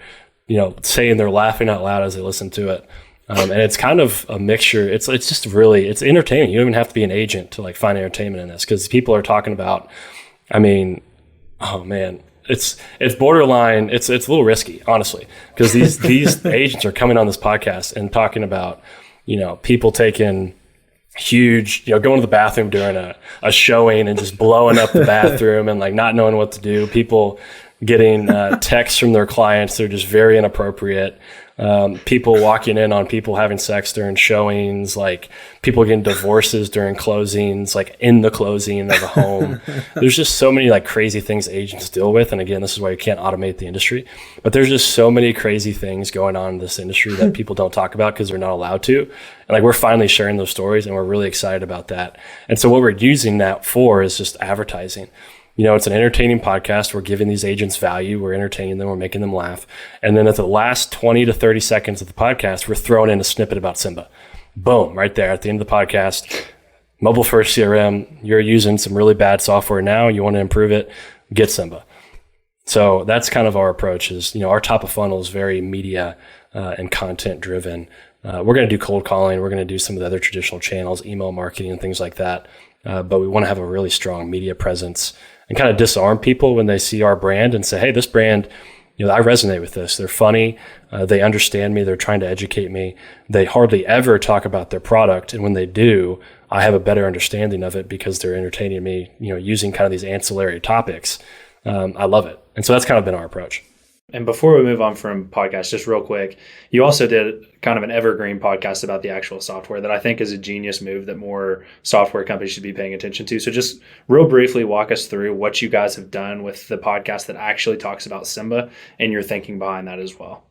S5: saying they're laughing out loud as they listen to it. And it's kind of a mixture. It's just really, it's entertaining. You don't even have to be an agent to find entertainment in this because people are talking about, oh man, it's borderline. It's a little risky, honestly, because these agents are coming on this podcast and talking about, people taking huge, going to the bathroom during a showing and just blowing up the bathroom and not knowing what to do. People getting texts from their clients. They're just very inappropriate. People walking in on people having sex during showings, people getting divorces during closings, in the closing of a home. There's just so many crazy things agents deal with. And again, this is why you can't automate the industry, but there's just so many crazy things going on in this industry that people don't talk about because they're not allowed to. And we're finally sharing those stories and we're really excited about that. And so what we're using that for is just advertising. It's an entertaining podcast. We're giving these agents value. We're entertaining them. We're making them laugh. And then at the last 20 to 30 seconds of the podcast, we're throwing in a snippet about Symba. Boom, right there at the end of the podcast. Mobile first CRM. You're using some really bad software now. You want to improve it. Get Symba. So that's kind of our approach is, our top of funnel is very media and content driven. We're going to do cold calling. We're going to do some of the other traditional channels, email marketing and things like that. But we want to have a really strong media presence and kind of disarm people when they see our brand and say, hey, this brand, I resonate with this. They're funny. They understand me. They're trying to educate me. They hardly ever talk about their product. And when they do, I have a better understanding of it because they're entertaining me, using kind of these ancillary topics. I love it. And so that's kind of been our approach.
S3: And before we move on from podcasts, just real quick, you also did kind of an evergreen podcast about the actual software that I think is a genius move that more software companies should be paying attention to. So just real briefly, walk us through what you guys have done with the podcast that actually talks about Symba and your thinking behind that as well.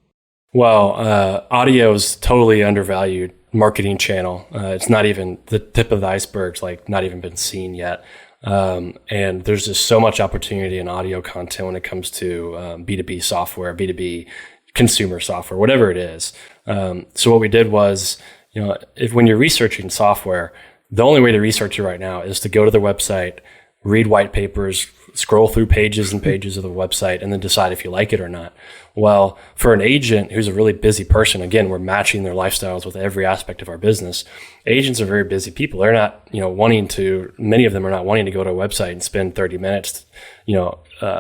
S5: Well, audio is totally undervalued marketing channel. It's not even the tip of the iceberg, like not even been seen yet. And there's just so much opportunity in audio content when it comes to B2B software, B2B consumer software, whatever it is. So what we did was, when you're researching software, the only way to research it right now is to go to their website, read white papers, scroll through pages and pages of the website, and then decide if you like it or not. Well, for an agent who's a really busy person, again, we're matching their lifestyles with every aspect of our business. Agents are very busy people. They're not, many of them are not wanting to go to a website and spend 30 minutes,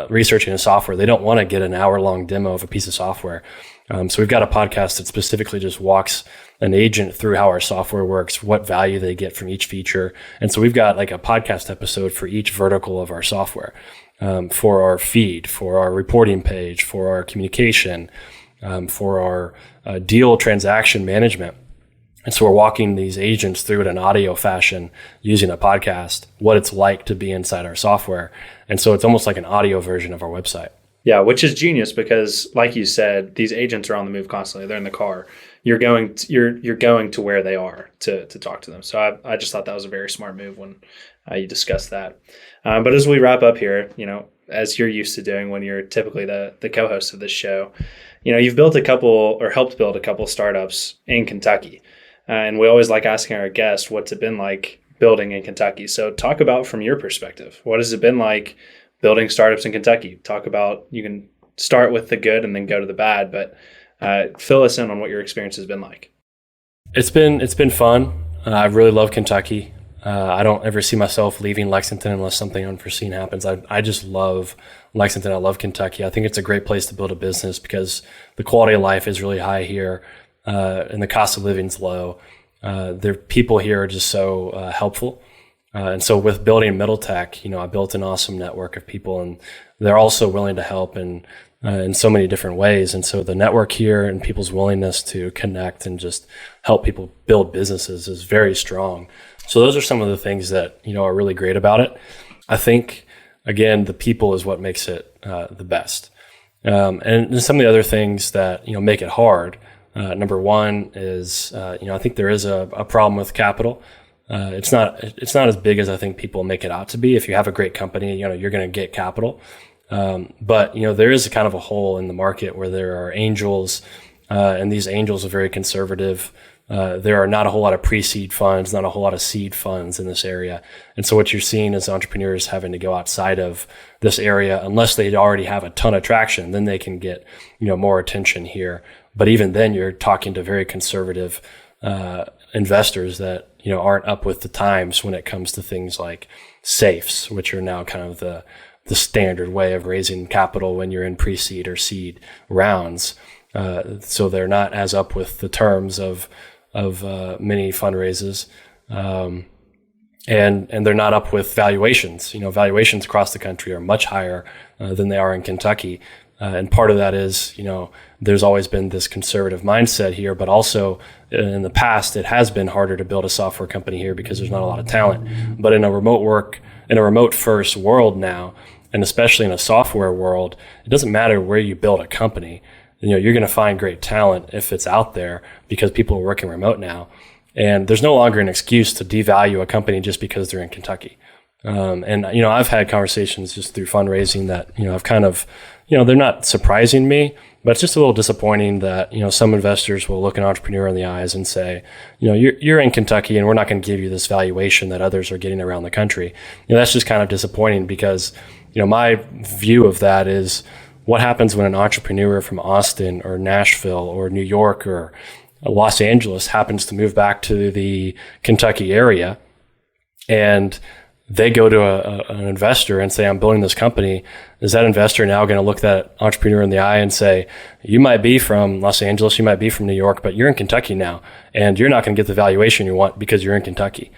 S5: researching a software. They don't want to get an hour-long demo of a piece of software. So we've got a podcast that specifically just walks an agent through how our software works, what value they get from each feature. And so we've got like a podcast episode for each vertical of our software, for our feed, for our reporting page, for our communication, for our deal transaction management. And so we're walking these agents through it in audio fashion using a podcast, what it's like to be inside our software. And so it's almost like an audio version of our website.
S3: Yeah, which is genius because, like you said, these agents are on the move constantly. They're in the car. You're going to where they are to talk to them. So I just thought that was a very smart move when you discussed that. But as we wrap up here, as you're used to doing when you're typically the co-host of this show, you've built helped build a couple startups in Kentucky. And we always like asking our guests, what's it been like building in Kentucky? So talk about from your perspective, what has it been like building startups in Kentucky? Talk about, you can start with the good and then go to the bad, but fill us in on what your experience has been like.
S5: It's been fun. I really love Kentucky. I don't ever see myself leaving Lexington unless something unforeseen happens. I just love Lexington. I love Kentucky. I think it's a great place to build a business because the quality of life is really high here, and the cost of living is low. The people here are just so helpful. And so with building Middle Tech, I built an awesome network of people, and they're also willing to help in so many different ways. And so the network here and people's willingness to connect and just help people build businesses is very strong. So those are some of the things that, are really great about it. I think, again, the people is what makes it the best. And some of the other things that, make it hard. Number one is, I think there is a problem with capital. It's not as big as I think people make it out to be. If you have a great company, you're going to get capital. But there is a kind of a hole in the market where there are angels, and these angels are very conservative. There are not a whole lot of pre-seed funds, not a whole lot of seed funds in this area. And so what you're seeing is entrepreneurs having to go outside of this area unless they already have a ton of traction, then they can get, more attention here. But even then you're talking to very conservative, investors that, aren't up with the times when it comes to things like safes, which are now kind of the standard way of raising capital when you're in pre-seed or seed rounds. So they're not as up with the terms of many fundraisers, and they're not up with valuations. Valuations across the country are much higher than they are in Kentucky. And part of that is, there's always been this conservative mindset here, but also in the past, it has been harder to build a software company here because there's not a lot of talent. But in a remote first world now, and especially in a software world, it doesn't matter where you build a company. You're going to find great talent if it's out there because people are working remote now. And there's no longer an excuse to devalue a company just because they're in Kentucky. And I've had conversations just through fundraising that, I've kind of, they're not surprising me, but it's just a little disappointing that, some investors will look an entrepreneur in the eyes and say, you're in Kentucky and we're not going to give you this valuation that others are getting around the country. That's just kind of disappointing because, my view of that is what happens when an entrepreneur from Austin or Nashville or New York or Los Angeles happens to move back to the Kentucky area and they go to an investor and say, I'm building this company. Is that investor now going to look that entrepreneur in the eye and say, you might be from Los Angeles, you might be from New York, but you're in Kentucky now, and you're not going to get the valuation you want because you're in Kentucky.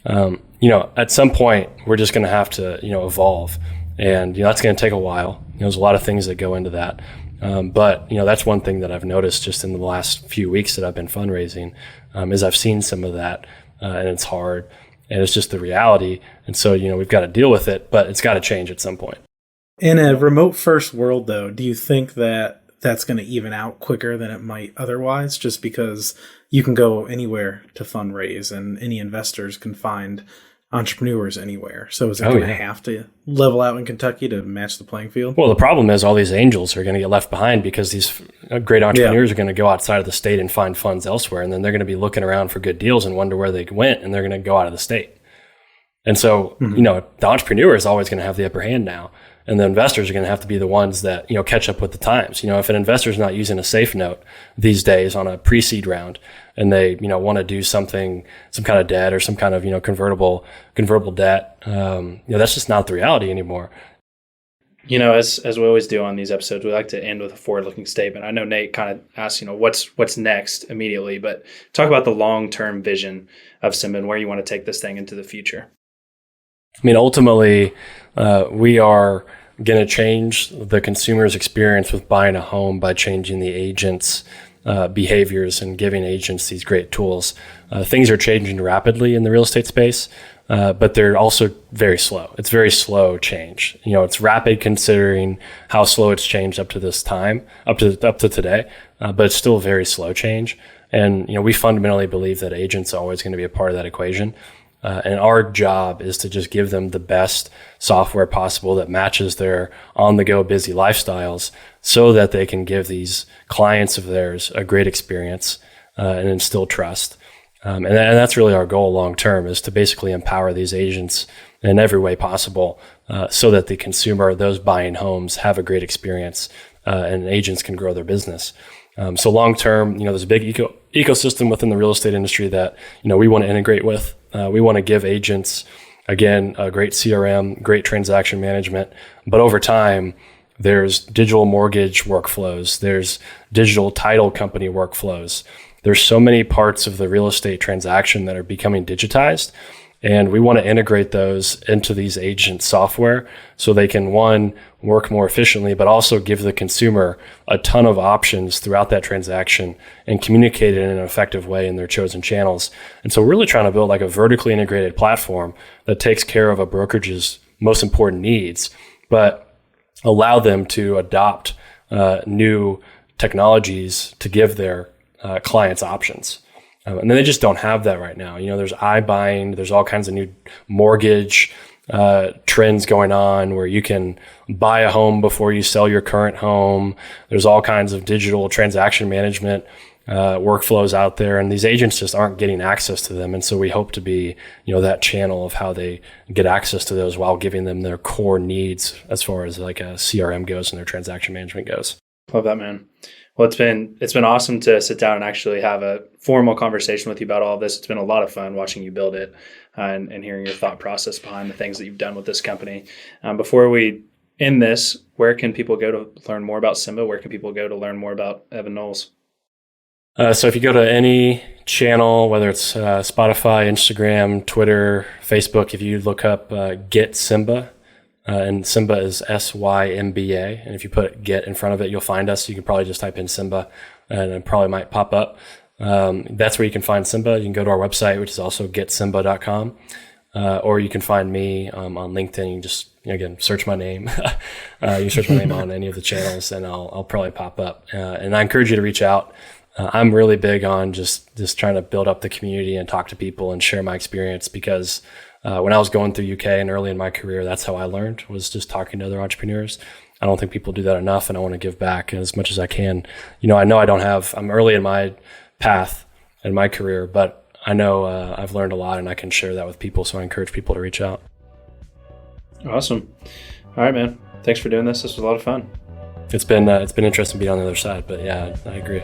S5: At some point, we're just going to have to, evolve. And, that's going to take a while. there's a lot of things that go into that. But that's one thing that I've noticed just in the last few weeks that I've been fundraising, is I've seen some of that, and it's hard, and it's just the reality. And so, we've got to deal with it, but it's got to change at some point.
S4: In a remote first world, though, do you think that that's going to even out quicker than it might otherwise, just because you can go anywhere to fundraise and any investors can find entrepreneurs anywhere? So is it going to have to level out in Kentucky to match the playing field?
S5: Well, the problem is all these angels are going to get left behind because these great entrepreneurs are going to go outside of the state and find funds elsewhere. And then they're going to be looking around for good deals and wonder where they went, and they're going to go out of the state. And so, the entrepreneur is always going to have the upper hand now. And the investors are going to have to be the ones that, catch up with the times. If an investor is not using a safe note these days on a pre-seed round, and they, want to do something, some kind of debt or some kind of, convertible debt, that's just not the reality anymore.
S3: As we always do on these episodes, we like to end with a forward-looking statement. I know Nate kind of asked, what's next immediately, but talk about the long-term vision of Symba and where you want to take this thing into the future.
S5: Ultimately, we are going to change the consumer's experience with buying a home by changing the agent's behaviors and giving agents these great tools. Things are changing rapidly in the real estate space, but they're also very slow. It's very slow change. It's rapid considering how slow it's changed up to this time, up to today, but it's still very slow change. And, we fundamentally believe that agents are always going to be a part of that equation. And our job is to just give them the best software possible that matches their on-the-go busy lifestyles so that they can give these clients of theirs a great experience and instill trust. And that's really our goal long-term, is to basically empower these agents in every way possible so that the consumer, those buying homes, have a great experience and agents can grow their business. So long-term, there's a big ecosystem within the real estate industry that, we want to integrate with. We want to give agents, again, a great CRM, great transaction management. But over time, there's digital mortgage workflows. There's digital title company workflows. There's so many parts of the real estate transaction that are becoming digitized. And we want to integrate those into these agent software so they can, one, work more efficiently, but also give the consumer a ton of options throughout that transaction and communicate it in an effective way in their chosen channels. And so we're really trying to build like a vertically integrated platform that takes care of a brokerage's most important needs, but allow them to adopt new technologies to give their clients options. And then they just don't have that right now. There's iBuying, there's all kinds of new mortgage trends going on where you can buy a home before you sell your current home. There's all kinds of digital transaction management workflows out there, and these agents just aren't getting access to them. And so we hope to be, that channel of how they get access to those while giving them their core needs as far as like a CRM goes and their transaction management goes.
S3: Love that, man. Well, it's been awesome to sit down and actually have a formal conversation with you about all of this. It's been a lot of fun watching you build it and hearing your thought process behind the things that you've done with this company. Before we end this, where can people go to learn more about Symba? Where can people go to learn more about Evan Knowles?
S5: So if you go to any channel, whether it's Spotify, Instagram, Twitter, Facebook, if you look up Get Symba, and Symba is Symba. And if you put get in front of it, you'll find us. You can probably just type in Symba and it probably might pop up. That's where you can find Symba. You can go to our website, which is also getsymba.com. Or you can find me on LinkedIn. You can just, again, search my name. You can search my name on any of the channels and I'll probably pop up. And I encourage you to reach out. I'm really big on just trying to build up the community and talk to people and share my experience because when I was going through UK and early in my career, that's how I learned, was just talking to other entrepreneurs. I don't think people do that enough, and I want to give back as much as I can. I know I'm early in my path in my career, but I know I've learned a lot and I can share that with people, so I encourage people to reach out.
S3: Awesome. All right, man. Thanks for doing this. This was a lot of fun.
S5: It's been interesting being on the other side, but yeah, I agree.